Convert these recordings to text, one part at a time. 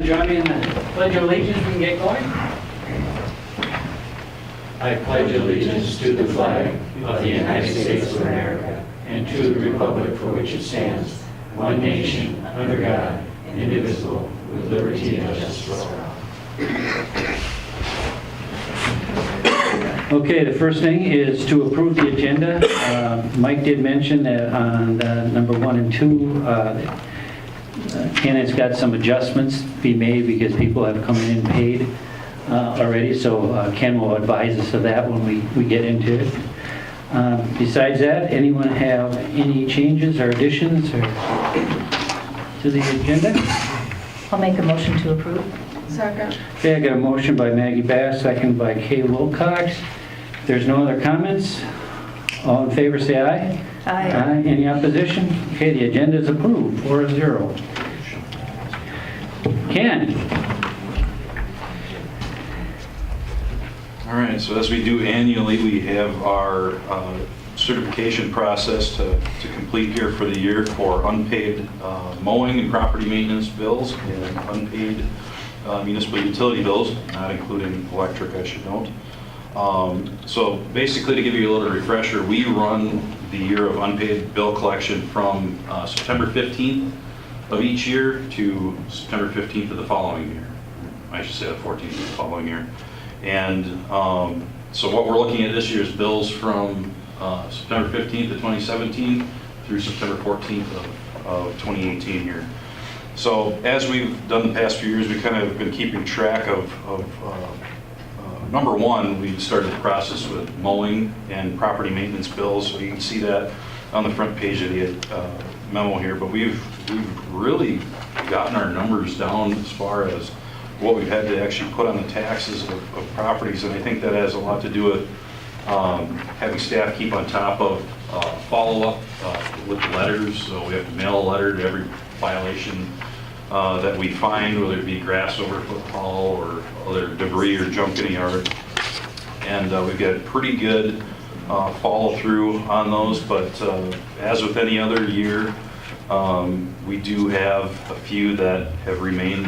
Join me in the Pledge of Allegiance. We can get going. I pledge allegiance to the flag of the United States of America and to the republic for which it stands, one nation, under God, indivisible, with liberty and justice for all. Okay, the first thing is to approve the agenda. Mike did mention that on number 1 and 2, Ken has got some adjustments to be made because people have come in and paid already, so Ken will advise us of that when we get into it. Besides that, anyone have any changes or additions to the agenda? I'll make a motion to approve. Second. Okay, I got a motion by Maggie Bass, second by Kay Wilcox. If there's no other comments, all in favor say aye. Aye. Any opposition? Okay, the agenda is approved, 4-0. Ken? All right, so as we do annually, we have our certification process to complete here for the year for unpaid mowing and property maintenance bills and unpaid municipal utility bills, not including electric, I should note. So basically, to give you a little refresher, we run the year of unpaid bill collection from September 15th of each year to September 15th of the following year. I should say the 14th of the following year. And so what we're looking at this year is bills from September 15th of 2017 through September 14th of 2018 here. So as we've done the past few years, we kind of have been keeping track of number one, we started the process with mowing and property maintenance bills. So you can see that on the front page of the memo here. But we've really gotten our numbers down as far as what we've had to actually put on the taxes of properties. And I think that has a lot to do with having staff keep on top of follow-up with letters. So we have to mail a letter to every violation that we find, whether it be grass overfoot haul or other debris or junk in the yard. And we've got pretty good follow through on those, but as with any other year, we do have a few that have remained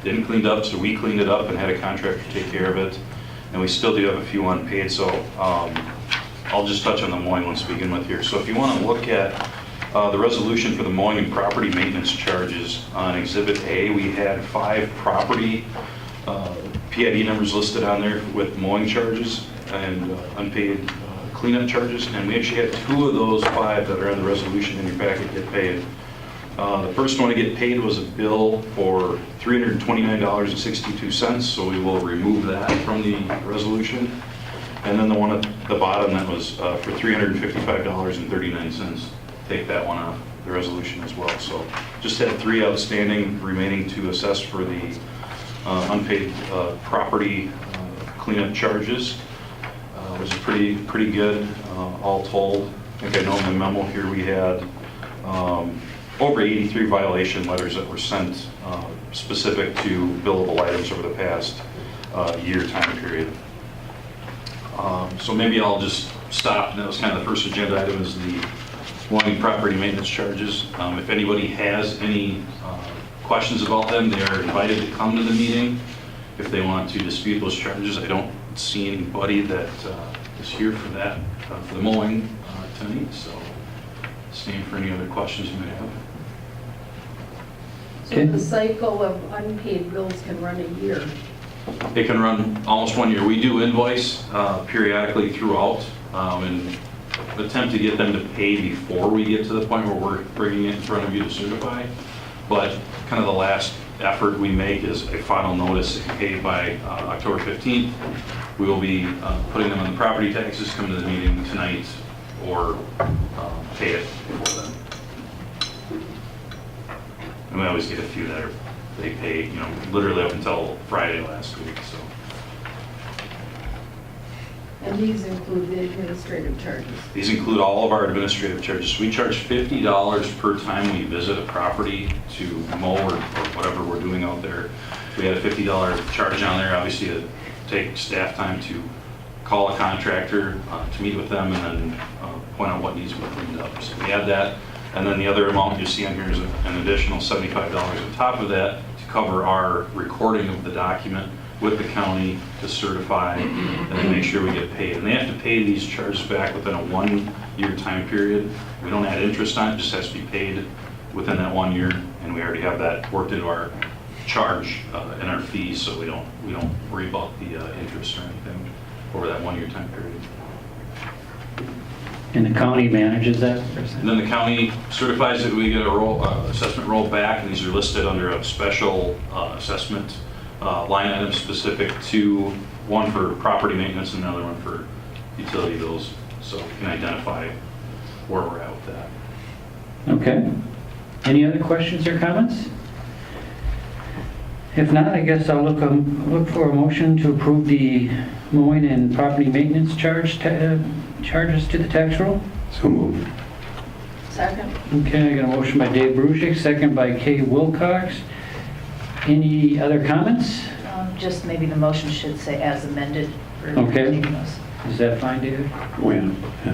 didn't cleaned up, so we cleaned it up and had a contractor take care of it. And we still do have a few unpaid, so I'll just touch on the mowing ones to begin with here. So if you want to look at the resolution for the mowing and property maintenance charges on Exhibit A, we had 5 property PID numbers listed on there with mowing charges and unpaid cleanup charges, and we actually had 2 of those 5 that are on the resolution in your packet get paid. The first one to get paid was a bill for $329.62, so we will remove that from the resolution. And then the one at the bottom that was for $355.39, take that one off the resolution as well. So just had 3 outstanding remaining to assess for the unpaid property cleanup charges, which is pretty good all told. I think I know in the memo here we had over 83 violation letters that were sent specific to billable items over the past year time period. So maybe I'll just stop, and that was kind of the first agenda item, is the mowing property maintenance charges. If anybody has any questions about them, they are invited to come to the meeting if they want to dispute those charges. I don't see anybody that is here for that, for the mowing tonight, so same for any other questions you may have. So the cycle of unpaid bills can run a year. It can run almost 1 year. We do invoice periodically throughout and attempt to get them to pay before we get to the point where we're bringing it in front of you to certify. But kind of the last effort we make is a final notice to be paid by October 15th. We will be putting them on the property taxes, come to the meeting tonight, or pay it before then. And we always get a few that they pay, literally up until Friday last week, so. And these include the administrative charges. These include all of our administrative charges. We charge $50 per time we visit a property to mow or whatever we're doing out there. We had a $50 charge on there, obviously to take staff time to call a contractor, to meet with them, and then point out what needs to be cleaned up. So we add that, and then the other amount you see on here is an additional $75 on top of that to cover our recording of the document with the county to certify and then make sure we get paid. And they have to pay these charges back within a 1-year time period. We don't add interest on it, just has to be paid within that 1 year. And we already have that worked into our charge and our fees, so we don't worry about the interest or anything over that 1-year time period. And the county manages that? And then the county certifies that we get a assessment roll back, and these are listed under a special assessment line item specific to, one for property maintenance and another one for utility bills, so we can identify where we're at with that. Okay. Any other questions or comments? If not, I guess I'll look for a motion to approve the mowing and property maintenance charges to the tax roll. So moved. Second. Okay, I got a motion by Dave Brusick, second by Kay Wilcox. Any other comments? Just maybe the motion should say as amended. for Okay. taking those. Is that fine, David? Oh, yeah.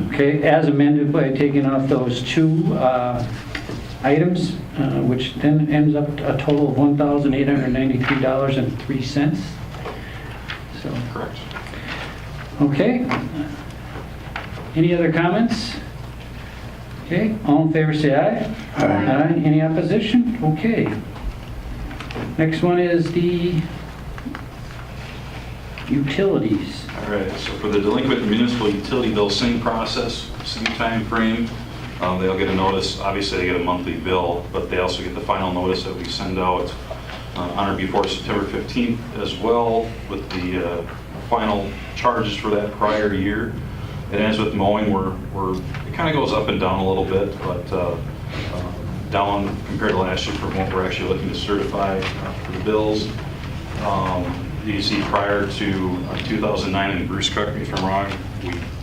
Okay, as amended by taking off those two items, which then ends up a total of $1,893.03. So, Correct. okay. Any other comments? Okay, all in favor say aye. Aye. Any opposition? Okay. Next one is the utilities. All right, so for the delinquent municipal utility bill, same process, same time frame. They'll get a notice, obviously they get a monthly bill, but they also get the final notice that we send out on or before September 15th as well, with the final charges for that prior year. And as with mowing, it kind of goes up and down a little bit, but down compared to last year for what we're actually looking to certify for the bills. You see prior to 2009, and Bruce, correct me if I'm wrong,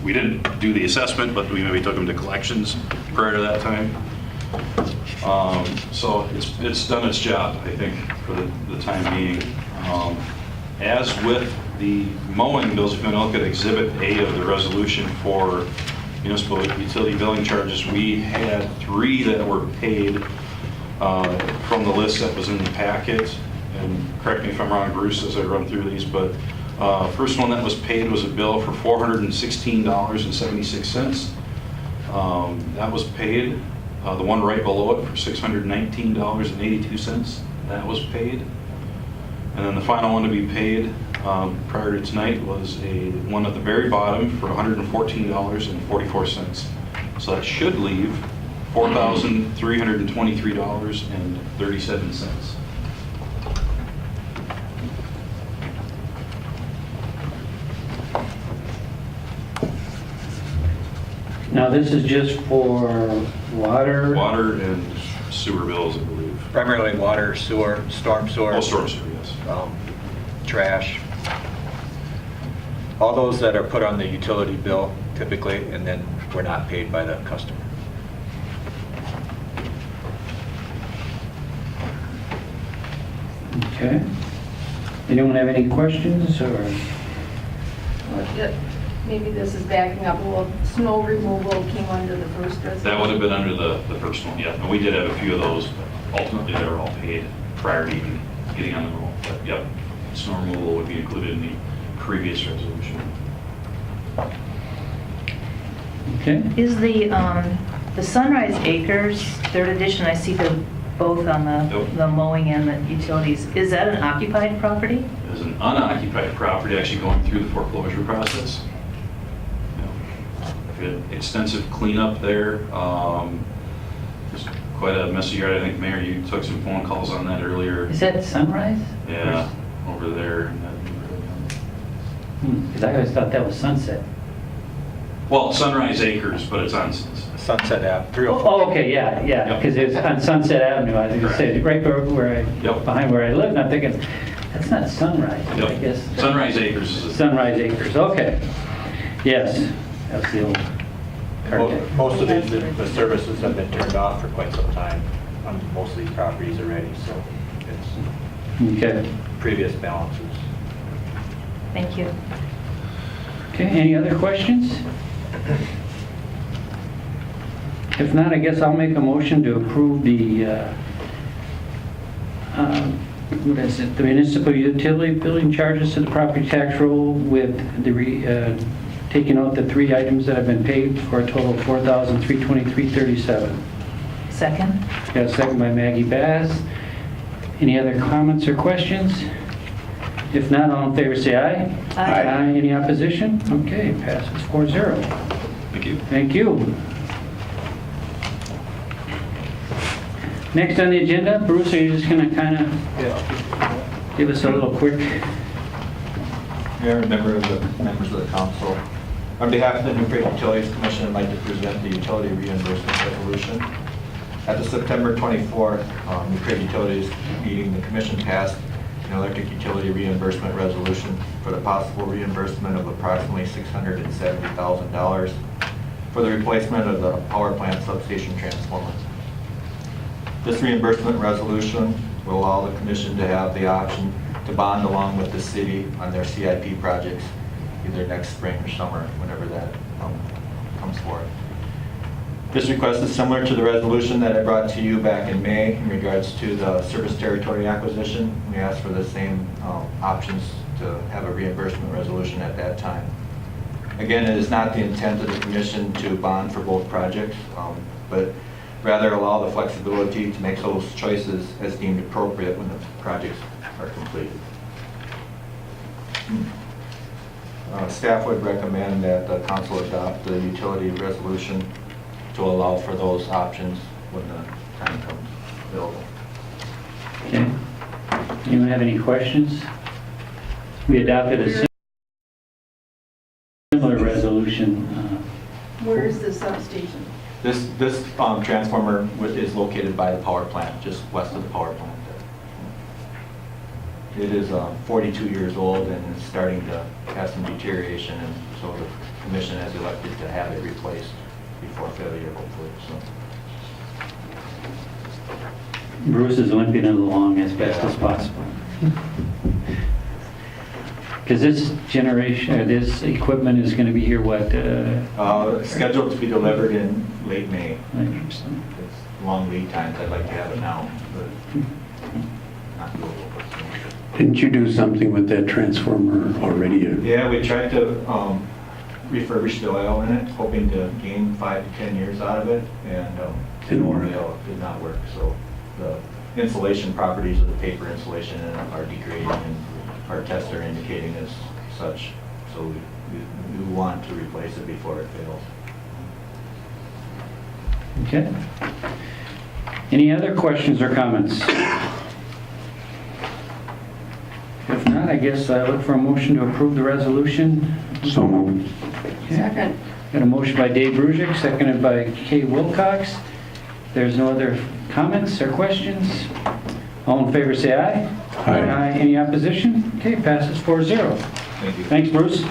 we didn't do the assessment, but we maybe took them to collections prior to that time. So it's done its job, I think, for the time being. As with the mowing bills, if you want to look at Exhibit A of the resolution for municipal utility billing charges, we had 3 that were paid from the list that was in the packet. And correct me if I'm wrong, Bruce, as I run through these, but first one that was paid was a bill for $416.76. That was paid. The one right below it for $619.82. That was paid. And then the final one to be paid prior to tonight was a one at the very bottom for $114.44. So that should leave $4,323.37. Now, this is just for water? Water and sewer bills, I believe. Primarily water, sewer, storm sewer. Oh, storm sewer, yes. Trash. All those that are put on the utility bill typically, and then we're not paid by the customer. Okay. Anyone have any questions or? Maybe this is backing up a little. Snow removal came under the first resolution. That would have been under the first one, yeah. And we did have a few of those, but ultimately they were all paid prior to even getting on the roll. But yep, snow removal would be included in the previous resolution. Okay. Is the Sunrise Acres, third edition, I see them both on Yep. the mowing and the utilities. Is that an occupied property? It is an unoccupied property actually going through the foreclosure process. Good extensive cleanup there. There's quite a messy yard. I think, Mayor, you took some phone calls on that earlier. Is that Sunrise? Yeah, over there. in that neighborhood. Because I always thought that was Sunset. Well, Sunrise Acres, but it's on, Sunset Ave, 304. Oh, okay, yeah, Yep. because it's on Sunset Avenue. I think it's right where Yep. behind where I live, and I'm thinking, that's not Sunrise, I Yep. guess. Sunrise Acres is a Sunrise Acres, okay. Yes, that's the old cartoon. Most of these, the services have been turned off for quite some time on most of these properties already, so it's Okay. previous balances. Thank you. Okay, any other questions? If not, I guess I'll make a motion to approve the what is it, the municipal utility billing charges to the property tax roll with taking out the 3 items that have been paid for a total of $4,323.37. Second? Got a second by Maggie Bass. Any other comments or questions? If not, all in favor say aye. Aye. Any opposition? Okay, passes 4-0. Thank you. Thank you. Next on the agenda, Bruce, are you just going to kind of give us a little quick? Mayor and members of the council, on behalf of the New Prague Utilities Commission, I'd like to present the utility reimbursement resolution. At the September 24th New Prague Utilities meeting, the commission passed an electric utility reimbursement resolution for the possible reimbursement of approximately $670,000 for the replacement of the power plant substation transformer. This reimbursement resolution will allow the commission to have the option to bond along with the city on their CIP projects either next spring or summer, whenever that comes forth. This request is similar to the resolution that I brought to you back in May in regards to the service territory acquisition. We asked for the same options to have a reimbursement resolution at that time. Again, it is not the intent of the commission to bond for both projects, but rather allow the flexibility to make those choices as deemed appropriate when the projects are completed. Staff would recommend that the council adopt the utility resolution to allow for those options when the time comes available. Okay. Anyone have any questions? We adopted a similar resolution. Where is the substation? This transformer is located by the power plant, just west of the power plant. It is 42 years old and is starting to have some deterioration, and so the commission has elected to have it replaced before failure, hopefully. So. Bruce is limping it along as best as possible. Because this generation, this equipment is going to be here, what? Scheduled to be delivered in late May. Like, so- It's long lead times. I'd like to have it now, but not doable. Didn't you do something with that transformer already? Yeah, we tried to refurbish the oil in it, hoping to gain 5 to 10 years out of it, and Didn't work. the oil did not work. So the insulation properties of the paper insulation in it are degrading, and our tests are indicating as such. So we want to replace it before it fails. Okay. Any other questions or comments? If not, I guess I look for a motion to approve the resolution. So moved. Second. Got a motion by Dave Brusick, seconded by Kay Wilcox. There's no other comments or questions. All in favor say aye. Aye. Any opposition? Okay, passes 4-0. Thank you. Thanks, Bruce.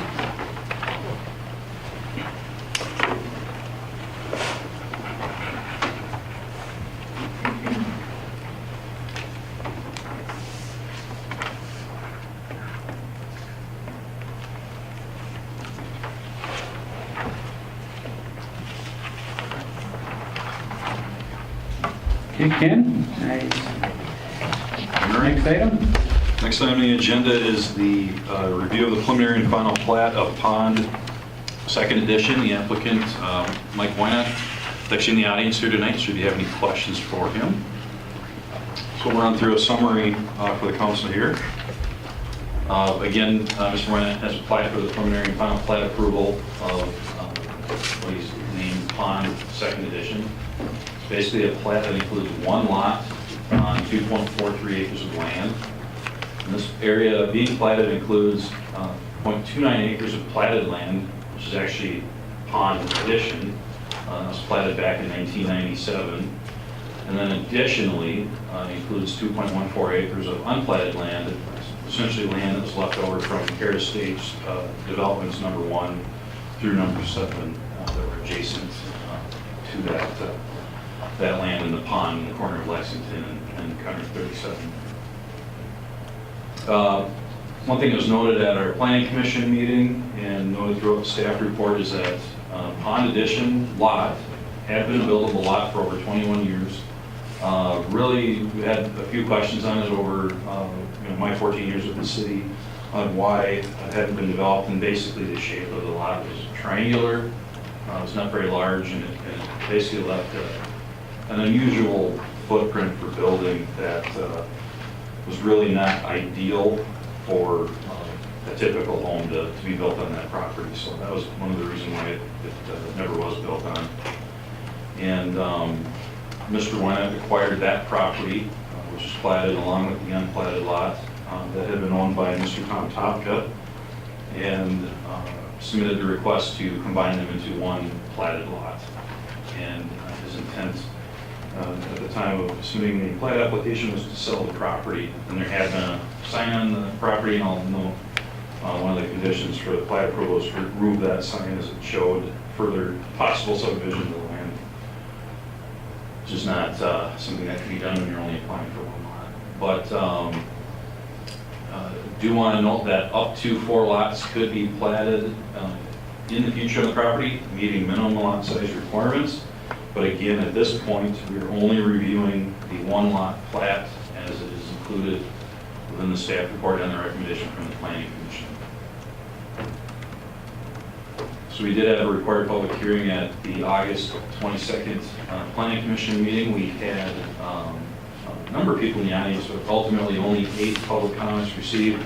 Okay, Ken? Next item? Next item on the agenda is the review of the preliminary and final plat of Pond, second edition. The applicant, Mike Weinandt, is actually in the audience here tonight, so if you have any questions for him. So we'll run through a summary for the council here. Again, Mr. Weinandt has applied for the preliminary and final plat approval of what he's named Pond, second edition. It's basically a plat that includes one lot on 2.43 acres of land. And this area being platted includes 0.29 acres of platted land, which is actually Pond addition. It was platted back in 1997. And then additionally, includes 2.14 acres of unplatted land, essentially land that was left over from Care Estates developments number 1 through number 7 that were adjacent to that land in the pond in the corner of Lexington and County 37. One thing that was noted at our planning commission meeting and noted throughout the staff report is that Pond Addition lot had been a buildable lot for over 21 years. Really, we had a few questions on it over my 14 years with the city on why it hadn't been developed, and basically the shape of the lot was triangular. It's not very large, and it basically left an unusual footprint for building that was really not ideal for a typical home to be built on that property. So that was one of the reasons why it never was built on. And Mr. Weinandt acquired that property, which is platted along with the unplatted lot that had been owned by Mr. Tom Topka, and submitted the request to combine them into one platted lot. And his intent at the time of submitting the plat application was to sell the property. And there had been a sign on the property, and I'll note one of the conditions for the plat approval is to remove that sign as it showed further possible subdivision of the land, which is not something that can be done when you're only applying for one lot. But do want to note that up to 4 lots could be platted in the future on the property, meeting minimum lot size requirements. But again, at this point, we're only reviewing the 1 lot plat as it is included within the staff report and the recommendation from the Planning Commission. So we did have a required public hearing at the August 22nd Planning Commission meeting. We had a number of people in the audience, but ultimately only 8 public comments received.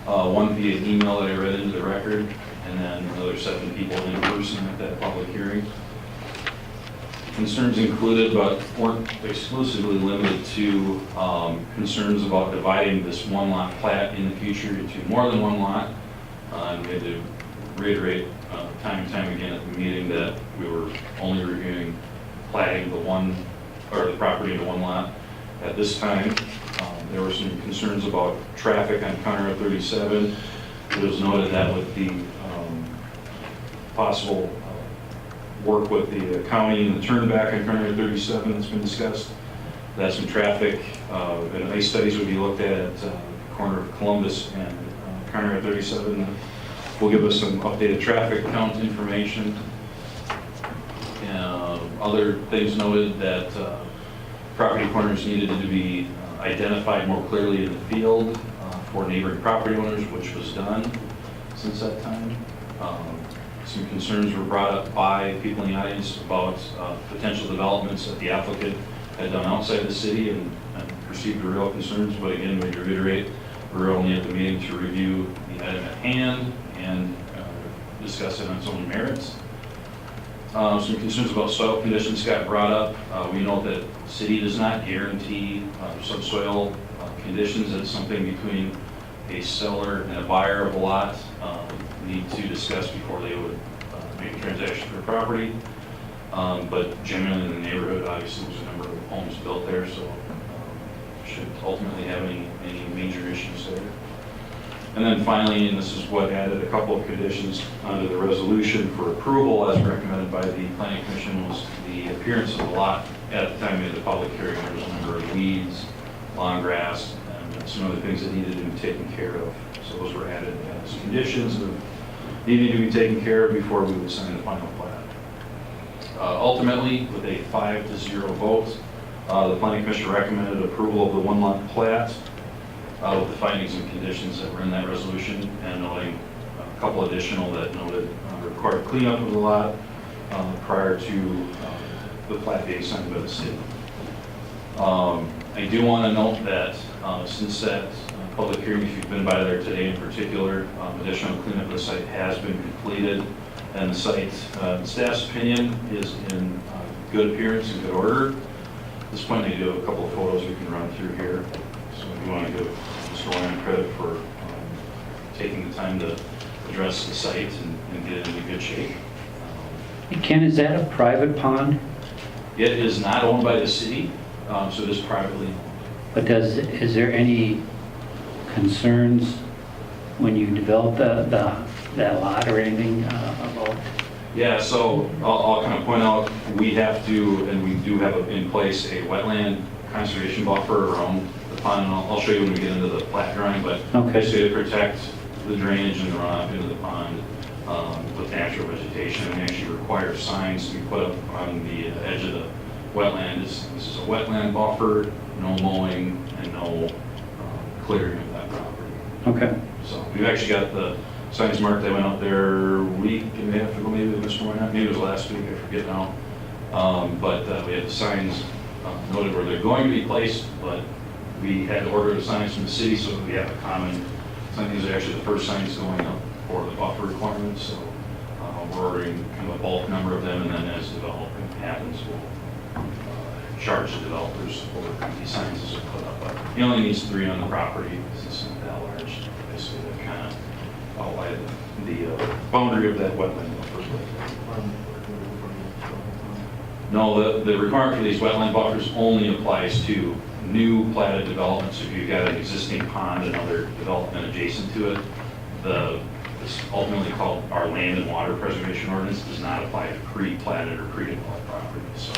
1 via email that I read into the record, and then another 7 people in person at that public hearing. Concerns included, but weren't exclusively limited to, concerns about dividing this 1 lot plat in the future into more than 1 lot. And we had to reiterate time and time again at the meeting that we were only reviewing platting the property into 1 lot. At this time, there were some concerns about traffic on County Road 37. It was noted that with the possible work with the county and the turnback on County Road 37 that's been discussed, that some traffic and ice studies would be looked at the corner of Columbus and County Road 37. Will give us some updated traffic count information. Other things noted that property corners needed to be identified more clearly in the field for neighboring property owners, which was done since that time. Some concerns were brought up by people in the audience about potential developments that the applicant had done outside the city and perceived were real concerns. But again, we reiterate, we're only at the meeting to review the item at hand and discuss it on its own merits. Some concerns about soil conditions got brought up. We know that the city does not guarantee subsoil conditions. It's something between a seller and a buyer of a lot need to discuss before they would make a transaction for a property. But generally in the neighborhood, obviously there's a number of homes built there, so should ultimately have any major issues there. And then finally, and this is what added a couple of conditions under the resolution for approval as recommended by the Planning Commission, was the appearance of the lot. At the time we had the public hearing, there was a number of weeds, long grass, and some other things that needed to be taken care of. So those were added as conditions of needing to be taken care of before we would sign the final plat. Ultimately, with a 5-0 vote, the Planning Commission recommended approval of the 1 lot plat with the findings and conditions that were in that resolution, and noting a couple additional that noted required cleanup of the lot prior to the plat being signed by the city. I do want to note that since that public hearing, if you've been by there today in particular, additional cleanup of the site has been completed, and the site, staff's opinion, is in good appearance and good order. At this point, I do have a couple of photos we can run through here. So if you want to give Mr. Weinandt credit for taking the time to address the site and get it into good shape. Ken, is that a private pond? It is not owned by the city, so it is privately owned. But is there any concerns when you develop that lot or anything about? Yeah, so I'll kind of point out, we have to, and we do have in place a wetland conservation buffer around the pond, and I'll show you when we get into the plat drawing, but Okay. basically to protect the drainage and the runoff into the pond with natural vegetation. And we actually require signs to be put up on the edge of the wetland. This is a wetland buffer, no mowing, and no clearing of that property. Okay. So we've actually got the signs marked. I went out there a week and a half ago, maybe with Mr. Weinandt, maybe it was last week, I forget now. But we had the signs noted where they're going to be placed, but we had to order the signs from the city so that we have a common, some of these are actually the first signs going up for the buffer requirements. So we're ordering kind of a bulk number of them, and then as development happens, we'll charge the developers for these signs as they're put up. But he only needs 3 on the property, because it's not that large. Basically, that kind of outline the boundary of that wetland buffer. No, the requirement for these wetland buffers only applies to new platted developments. If you've got an existing pond and other development adjacent to it, it's ultimately called our land and water preservation ordinance, does not apply to pre-platted or pre-developed properties. So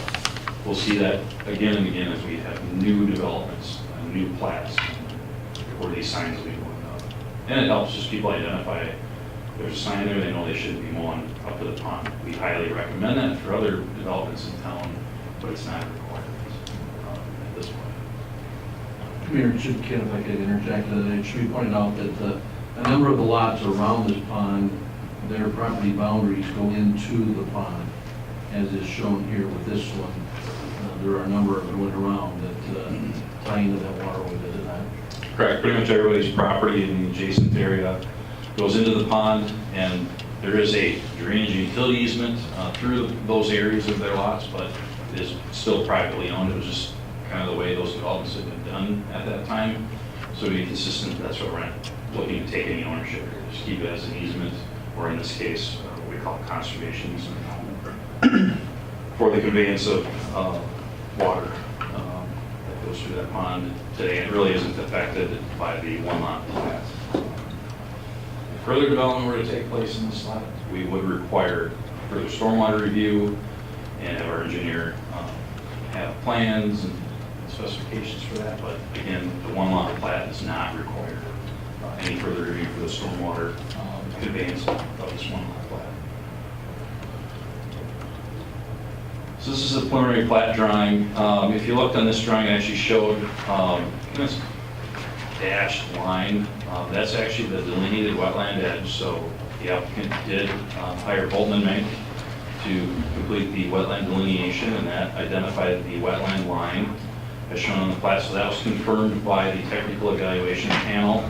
we'll see that again and again as we have new developments, new plats, where these signs will be going up. And it helps just people identify, if there's a sign there, they know they shouldn't be mowing up to the pond. We highly recommend that for other developments in town, but it's not required at this point. Mayor, Ken, if I could interject, it should be pointed out that a number of the lots around this pond, their property boundaries go into the pond, as is shown here with this one. There are a number that went around that tie into that waterway, does it not? Correct. Pretty much everybody's property in the adjacent area goes into the pond, and there is a drainage and utility easement through those areas of their lots, but it is still privately owned. It was just kind of the way those developments had been done at that time. So to be consistent, that's what we're not looking to take any ownership here. Just keep it as an easement, or in this case, what we call conservation easement, for the conveyance of water that goes through that pond today. It really isn't affected by the one-lot plat. If further development were to take place in this lot, we would require further stormwater review and have our engineer have plans and specifications for that. But again, the one-lot plat does not require any further review for the stormwater conveyance of this one-lot plat. So this is a preliminary plat drawing. If you looked on this drawing, I actually showed this dashed line. That's actually the delineated wetland edge. So the applicant did hire Bolton & Mink to complete the wetland delineation, and that identified the wetland line as shown on the plat. So that was confirmed by the technical evaluation panel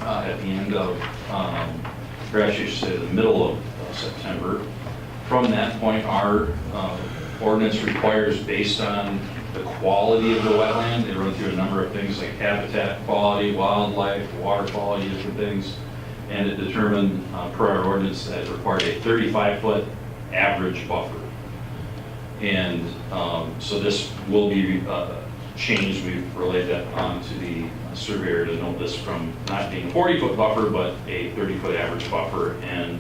at the end of, or actually I should say the middle of September. From that point, our ordinance requires, based on the quality of the wetland, they run through a number of things like habitat quality, wildlife, water quality, different things, and it determined per our ordinance that it required a 35-foot average buffer. And so this will be changed. We've relayed that on to the surveyor to note this from not being a 40-foot buffer, but a 30-foot average buffer. And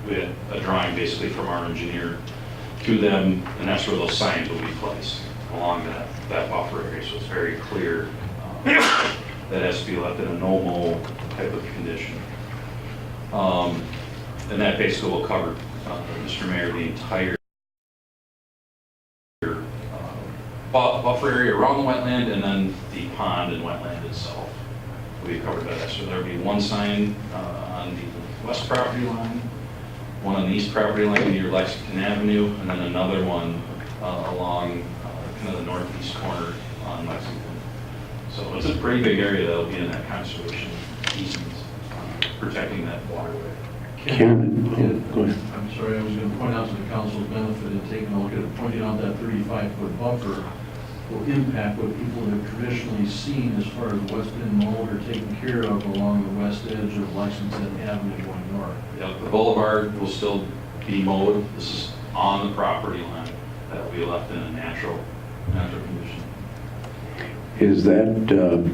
we had a drawing basically from our engineer to them, and that's where those signs will be placed along that buffer area. So it's very clear that has to be left in a no-mow type of condition. And that basically will cover, Mr. Mayor, the entire buffer area around the wetland, and then the pond and wetland itself will be covered by that. So there'll be one sign on the west property line, one on the east property line near Lexington Avenue, and then another one along kind of the northeast corner on Lexington. So it's a pretty big area that'll be in that conservation easement, protecting that waterway. Ken, go ahead. I'm sorry, I was going to point out to the council's benefit in taking a look at it, pointing out that 35-foot buffer will impact what people have traditionally seen as far as what's been mowed or taken care of along the west edge of Lexington Avenue going north. Yeah, the boulevard will still be mowed. This is on the property line. That will be left in a natural condition. Is that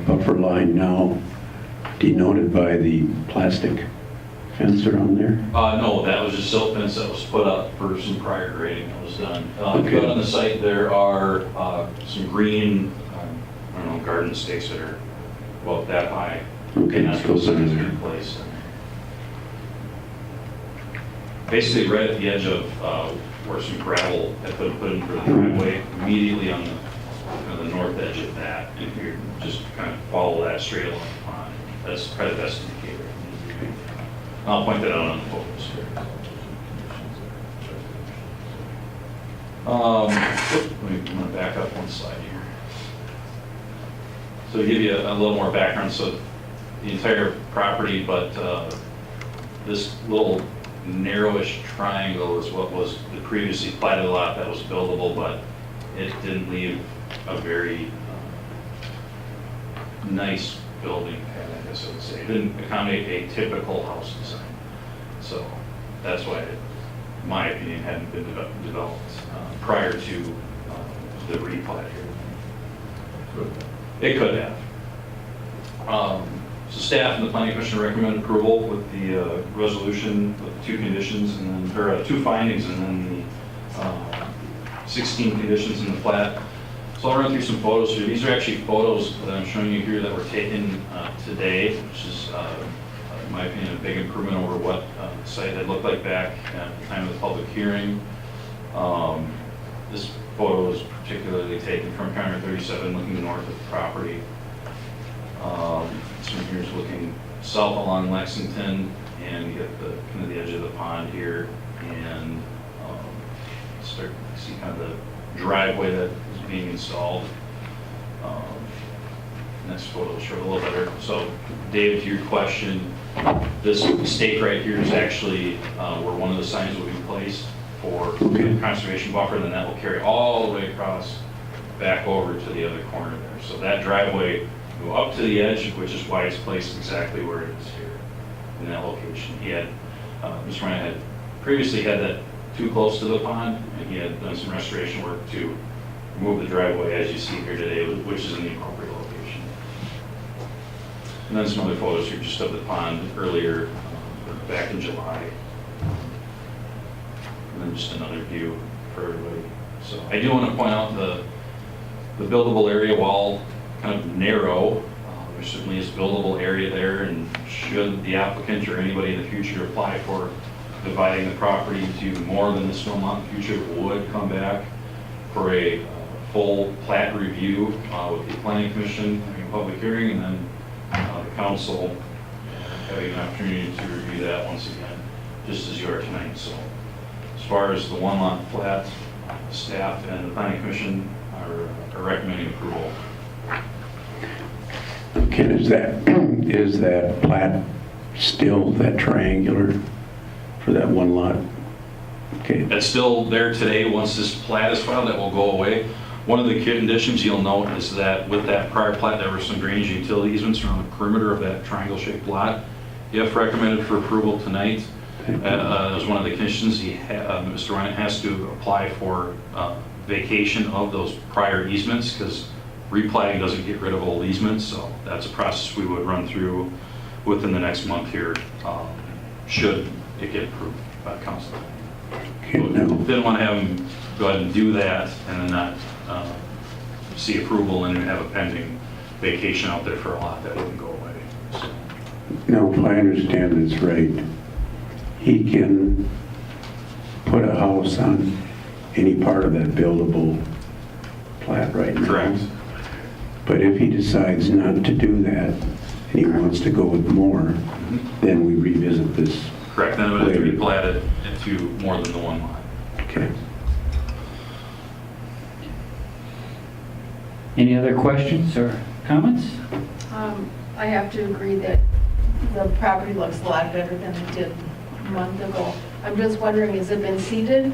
buffer line now denoted by the plastic fence around there? No, that was just silt fence that was put up for some prior grading that was done. If you Okay. go on the site, there are some green, I don't know, garden stakes that are, well, that high. Okay, And that's so what signs are there. in place. basically right at the edge of where some gravel had been put in for the driveway, immediately on the, the north edge of that. And if you just kind of follow that straight along the pond, that's probably the best indicator. I'll point that out on the photos here. Let me back up one slide here. So to give you a little more background, so the entire property, but this little narrowish triangle is what was the previously platted lot that was buildable, but it didn't leave a very nice building pad, I guess I would say. It didn't accommodate a typical house design. So that's why it, in my opinion, hadn't been developed prior to the replat here. It could have. So staff and the planning commission recommend approval with the resolution with 2 conditions and then, or 2 findings and then the 16 conditions in the plat. So I'll run through some photos here. These are actually photos that I'm showing you here that were taken today, which is, in my opinion, a big improvement over what the site had looked like back at the time of the public hearing. This photo is particularly taken from County 37 looking north of the property. This one here is looking south along Lexington, and you get the kind of the edge of the pond here, and start to see kind of the driveway that is being installed. Next photo will show it a little better. So, Dave, to your question, this stake right here is actually where one of the signs will be placed for conservation buffer, and then that will carry all the way across back over to the other corner there. So that driveway will go up to the edge, which is why it's placed exactly where it is here in that location. He had, Mr. Weinandt had previously had that too close to the pond, and he had done some restoration work to remove the driveway as you see here today, which is in the appropriate location. And then some other photos here just of the pond earlier, back in July. And then just another view for everybody. So I do want to point out the buildable area, while kind of narrow, there certainly is buildable area there, and should the applicant or anybody in the future apply for dividing the property into more than this amount in the future, would come back for a full plat review with the planning commission, having a public hearing, and then the council having an opportunity to review that once again, just as you are tonight. So as far as the 1 lot plat, staff and the planning commission are recommending approval. Ken, is that plat still that triangular for that 1 lot? Okay. That's still there today. Once this plat is filed, that will go away. One of the conditions you'll note is that with that prior plat, there were some drainage and utility easements around the perimeter of that triangle-shaped lot. If recommended for approval tonight, as one of the conditions, Mr. Weinandt has to apply for vacation of those prior easements, because replatting doesn't get rid of old easements. So that's a process we would run through within the next month here, should it get approved by council. Okay, no. Didn't want to have them go ahead and do that and then not see approval and have a pending vacation out there for a lot that wouldn't go away. So. No, if I understand this right, he can put a house on any part of that buildable plat right now. Correct. But if he decides not to do that, and he wants to go with more, then we revisit this. Correct, then it would have to be later. platted into more than the 1 lot. Okay. Any other questions or comments? I have to agree that the property looks a lot better than it did a month ago. I'm just wondering, has it been seeded,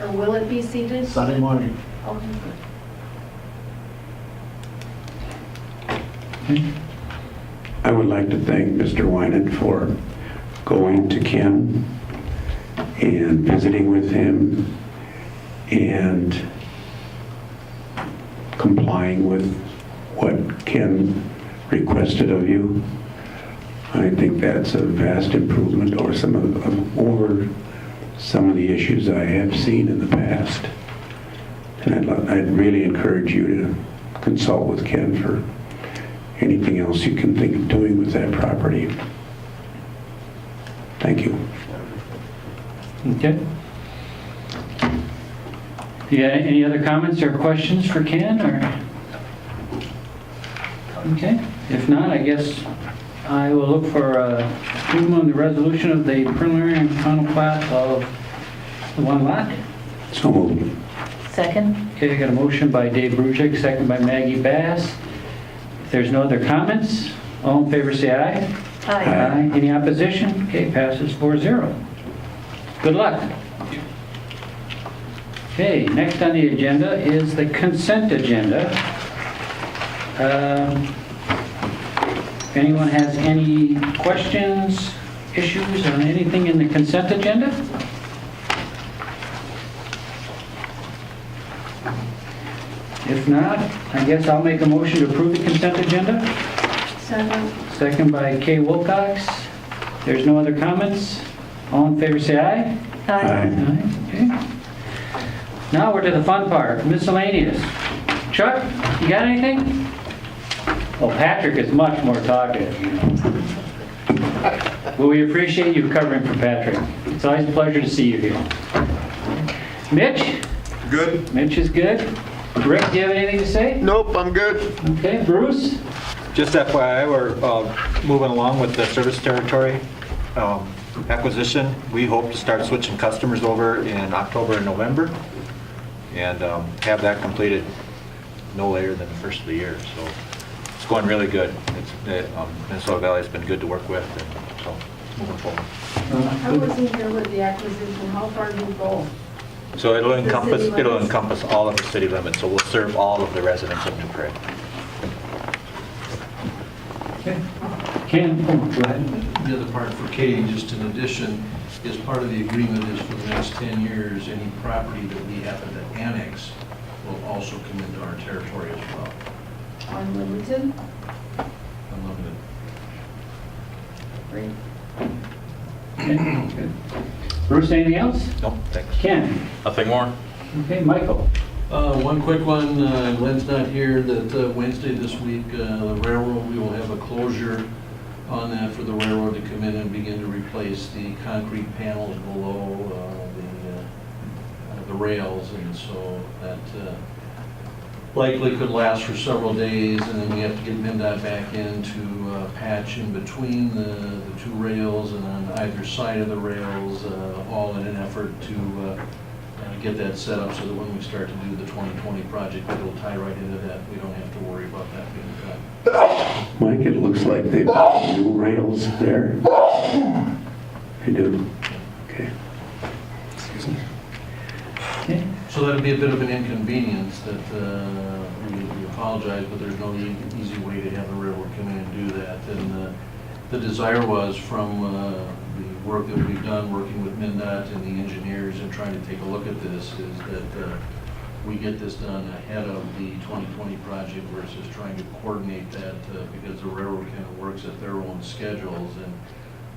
or will it be seeded? Sunday morning. Okay, good. I would like to thank Mr. Weinandt for going to Ken and visiting with him and complying with what Ken requested of you. I think that's a vast improvement over some of the issues I have seen in the past. And I'd really encourage you to consult with Ken for anything else you can think of doing with that property. Thank you. Okay. You got any other comments or questions for Ken, or? Okay, if not, I guess I will look for approval on the resolution of the preliminary and final plat of the one lot. So moved. Second? Okay, I got a motion by Dave Brusick, second by Maggie Bass. If there's no other comments, all in favor say aye. Aye. Any opposition? Okay, passes 4-0. Good luck. Okay, next on the agenda is the consent agenda. If anyone has any questions, issues on anything in the consent agenda? If not, I guess I'll make a motion to approve the consent agenda. Second by Kay Wilcox. There's no other comments? All in favor say aye. Aye. Okay. Now we're to the fun part, miscellaneous. Chuck, you got anything? Well, Patrick is much more talkative, you know. Well, we appreciate you covering for Patrick. It's always a pleasure to see you here. Mitch? Good? Mitch is good. Rick, do you have anything to say? Nope, I'm good. Okay, Bruce? Just FYI, we're moving along with the service territory acquisition. We hope to start switching customers over in October and November and have that completed no later than the first of the year. So it's going really good. Minnesota Valley's been good to work with, and so it's moving forward. I wasn't here with the acquisition. How far do you go? So it'll The city encompass limits? all of the city limits, so we'll serve all of the residents of New Prague. Okay. Ken, oh, go ahead. The other part for Katie, just in addition, is part of the agreement is for the next 10 years, any property that we happen to annex will also come into our territory as well. Unlimited? Unlimited. Great. Okay, good. Bruce, anything else? No, thanks. Ken? Nothing more? Okay, Michael? One quick one, Lynn's not here, that Wednesday this week, the railroad, we will have a closure on that for the railroad to come in and begin to replace the concrete panels below the rails, and so that likely could last for several days, and then we have to get MnDOT back in to patch in between the two rails and on either side of the rails, all in an effort to get that set up so that when we start to do the 2020 project, it'll tie right into that. We don't have to worry about that being done. Mike, it looks like they've got new rails there. They do. Okay. Okay. So that'll be a bit of an inconvenience that we apologize, but there's no easy way to have the railroad come in and do that. And the desire was from the work that we've done working with MnDOT and the engineers and trying to take a look at this is that we get this done ahead of the 2020 project versus trying to coordinate that because the railroad kind of works at their own schedules, and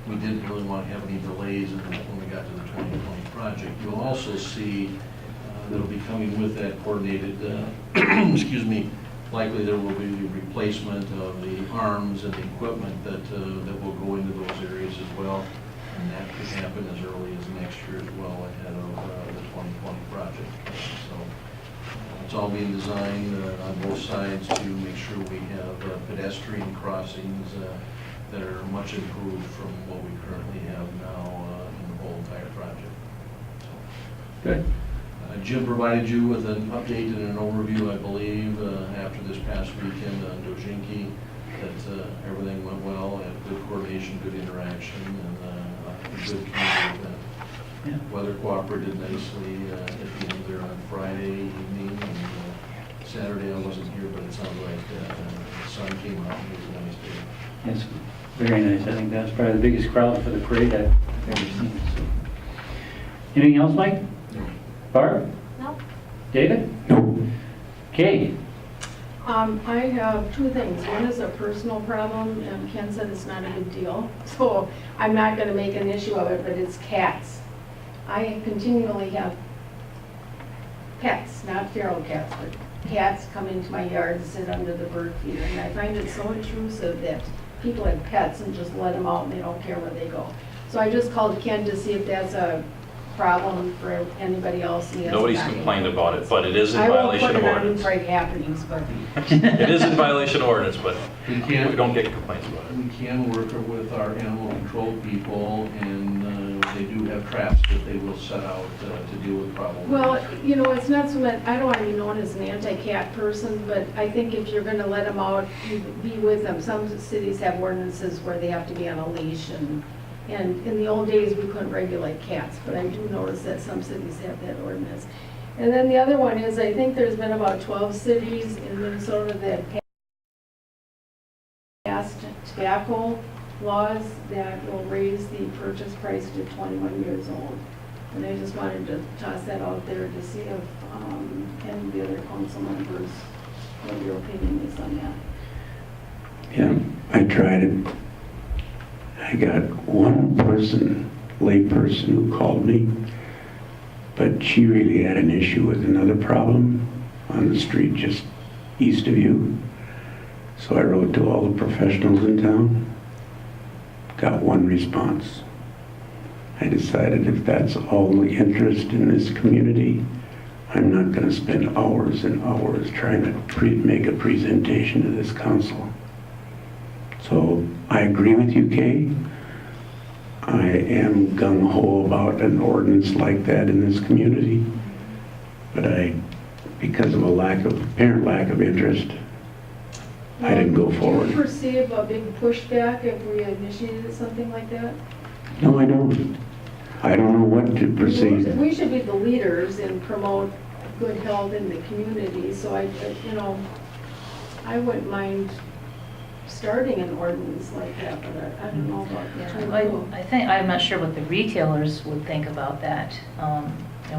we didn't really want to have any delays when we got to the 2020 project. You'll also see that'll be coming with that coordinated, excuse me, likely there will be replacement of the arms and the equipment that will go into those areas as well. And that could happen as early as next year as well ahead of the 2020 project. So it's all being designed on both sides to make sure we have pedestrian crossings that are much improved from what we currently have now in the whole entire project. So, Good. Jim provided you with an update and an overview, I believe, after this past weekend on Dojinki, that everything went well, and good coordination, good interaction, and a good community event. Yeah. Weather cooperated nicely at the end there on Friday evening, and Saturday I wasn't here, but it sounded like the sun came out and it was a nice day. Yes, very nice. I think that's probably the biggest crowd for the parade I've ever seen. So. Anything else, Mike? Barb? No. David? Nope. Kay? I have two things. One is a personal problem, and Ken said it's not a big deal. So I'm not going to make an issue of it, but it's cats. I continually have pets, not feral cats, but cats come into my yard and sit under the bird feeder. And I find it so intrusive that people have pets and just let them out and they don't care where they go. So I just called Ken to see if that's a problem for anybody else. and he hasn't Nobody's gotten complained about it, but it is in I won't violation put of it on ordinance. Prague happenings, but It is in violation of ordinance, but We we can't, don't get complaints about it. we can work with our animal control people, and they do have traps that they will set out to deal with problems. well, you know, it's not so much, I don't want to be known as an anti-cat person, but I think if you're going to let them out, you be with them. Some cities have ordinances where they have to be on a leash, and in the old days, we couldn't regulate cats, but I do notice that some cities have that ordinance. And then the other one is, I think there's been about 12 cities in Minnesota that passed tobacco laws that will raise the purchase price to 21 years old. And I just wanted to toss that out there to see if any of the other council members, what your opinion is on that. Yeah, I tried it. I got one person, layperson, who called me, but she really had an issue with another problem on the street just east of you. So I wrote to all the professionals in town, got one response. I decided if that's all the interest in this community, I'm not going to spend hours and hours trying to make a presentation to this council. So I agree with you, Kay. I am gung-ho about an ordinance like that in this community, but because of apparent lack of interest, I didn't go forward. Do you perceive a big pushback if we initiated something like that? No, I don't. I don't know what to perceive. We should be the leaders and promote good health in the community, so I wouldn't mind starting an ordinance like that, but I don't know about Yeah, I think, I'm not sure what the retailers would think about that.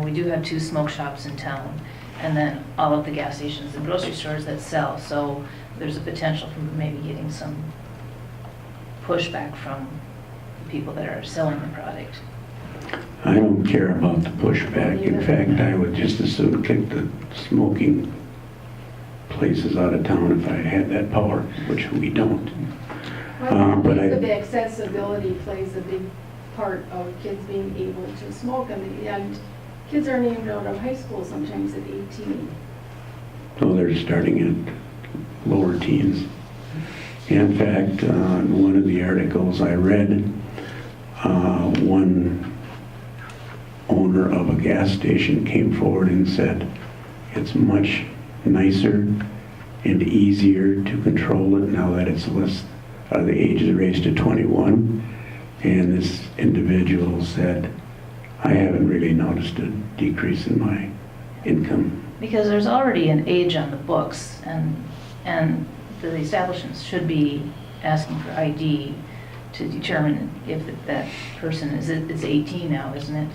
We do have 2 smoke shops in town, and then all of the gas stations and grocery stores that sell, so there's a potential for maybe getting some pushback from the people that are selling the product. I don't care about the pushback. In fact, I would just as soon kick the smoking places out of town if I had that power, which we don't. But I- The accessibility plays a big part of kids being able to smoke, and kids aren't even out of high school sometimes at 18. So they're starting at lower teens. In fact, in one of the articles I read, one owner of a gas station came forward and said it's much nicer and easier to control it now that it's less, the age is raised to 21. And this individual said, I haven't really noticed a decrease in my income. Because there's already an age on the books, and the establishments should be asking for ID to determine if that person it's 18 now, isn't it,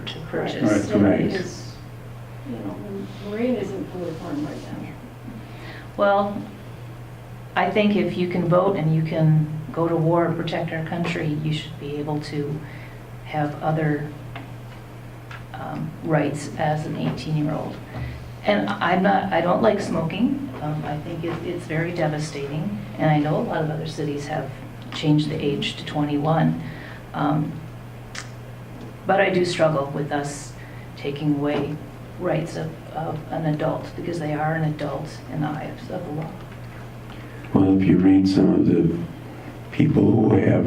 to purchase? Right. So because, Marine isn't chloroform right now. Well, I think if you can vote and you can go to war and protect our country, you should be able to have other rights as an 18-year-old. And I don't like smoking. I think it's very devastating. And I know a lot of other cities have changed the age to 21. But I do struggle with us taking away rights of an adult, because they are an adult in the eyes of the law. Well, if you read some of the people who have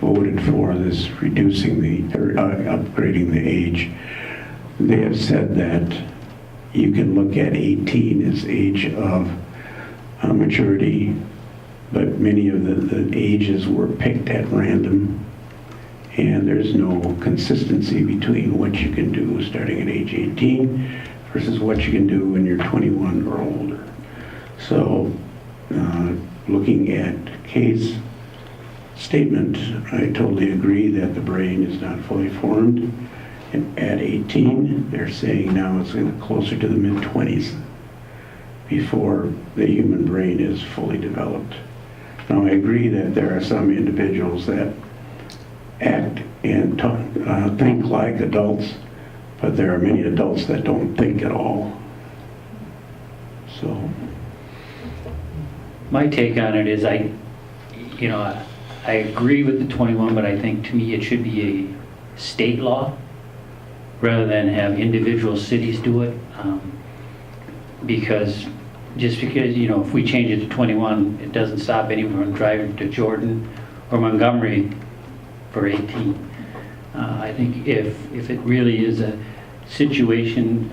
voted for this upgrading the age, they have said that you can look at 18 as age of maturity, but many of the ages were picked at random, and there's no consistency between what you can do starting at age 18 versus what you can do when you're 21 or older. So, looking at Kay's statement, I totally agree that the brain is not fully formed. And at 18, they're saying now it's closer to the mid-20s before the human brain is fully developed. Now, I agree that there are some individuals that act and think like adults, but there are many adults that don't think at all. So, My take on it is I agree with the 21, but I think to me it should be a state law rather than have individual cities do it. Because, just because, you know, if we change it to 21, it doesn't stop anyone from driving to Jordan or Montgomery for 18. I think if it really is a situation,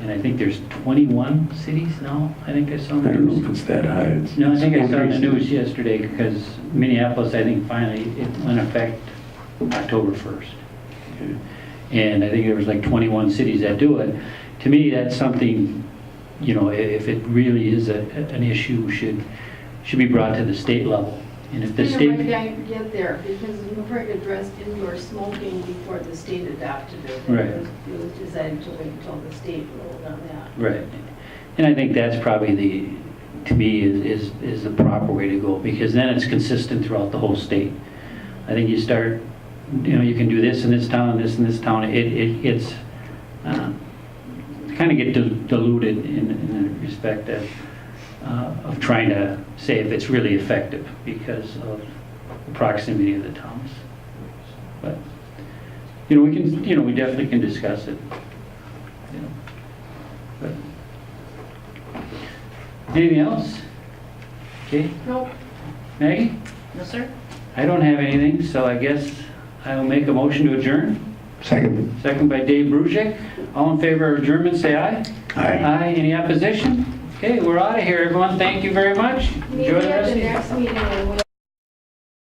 and I think there's 21 cities now, I think I saw I in the don't know news. if it's that high. It's- No, I think I it's saw in the increasing. news yesterday, because Minneapolis, I think finally, it went effect October 1st. And I think there was like 21 cities that do it. To me, that's something, you know, if it really is an issue, should be brought to the state level. And if the I state, might get there, because New Prague addressed indoor smoking before the state adopted it. Right. It was decided to wait until the state ruled on that. right. And I think that's probably to me, is the proper way to go, because then it's consistent throughout the whole state. I think you start, you know, you can do this in this town, this in this town, it gets, kind of get diluted in the respect of trying to say if it's really effective because of the proximity of the towns. But, you know, we can, you know, we definitely can discuss it. You know. But, anything else? Okay, Nope. Maggie? No, sir? I don't have anything, so I guess I'll make a motion to adjourn. Second. Second by Dave Brusick. All in favor of adjournment, say aye. Aye. Aye. Any opposition? Okay, we're out of here, everyone. Thank you very much. Maybe Enjoy the at rest the of your... next meeting, and we'll